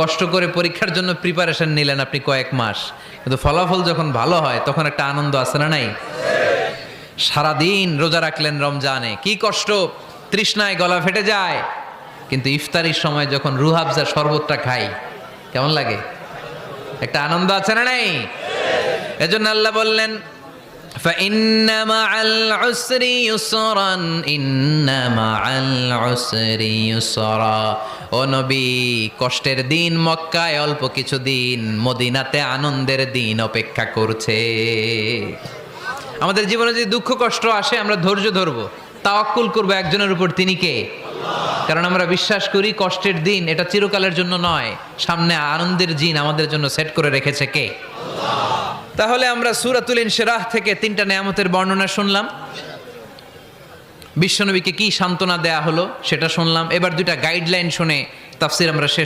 কষ্ট করে পরীক্ষার জন্য প্রিপারেশন নিলেন আপনি কয়েক মাস, কিন্তু ফলাফল যখন ভালো হয় তখন একটা আনন্দ আছে না নাই? সারাদিন রোজা রাখলেন রমজানে, কি কষ্ট, তৃষ্ণায় গলা ফেটে যায়, কিন্তু ইফতারির সময় যখন রুহাবজা শরবতটা খাই কেমন লাগে? একটা আনন্দ আছে না নাই? এজন্য আল্লাহ বললেন فَإِنَّ مَعَ الْعُسْرِ يُسْرًا إِنَّ مَعَ الْعُسْرِ يُسْرًا। ও নবী, কষ্টের দিন মক্কায় অল্প কিছু দিন, মদিনাতে আনন্দের দিন অপেক্ষা করছে। আমাদের জীবনে যদি দুঃখ কষ্ট আসে আমরা ধৈর্য ধরবো, তাওয়াক্কুল করবো একজনের উপর, তিনি কে? কারণ আমরা বিশ্বাস করি কষ্টের দিন এটা চিরকালের জন্য নয়, সামনে আনন্দের দিন আমাদের জন্য সেট করে রেখেছে কে? তাহলে আমরা সূরাতুল ইনশিরাহ থেকে 3টা নেয়ামতের বর্ণনা শুনলাম, বিশ্বনবীকে কি সান্ত্বনা দেয়া হলো সেটা শুনলাম। এবার 2টা গাইডলাইন শুনে তাফসীর আমরা শেষ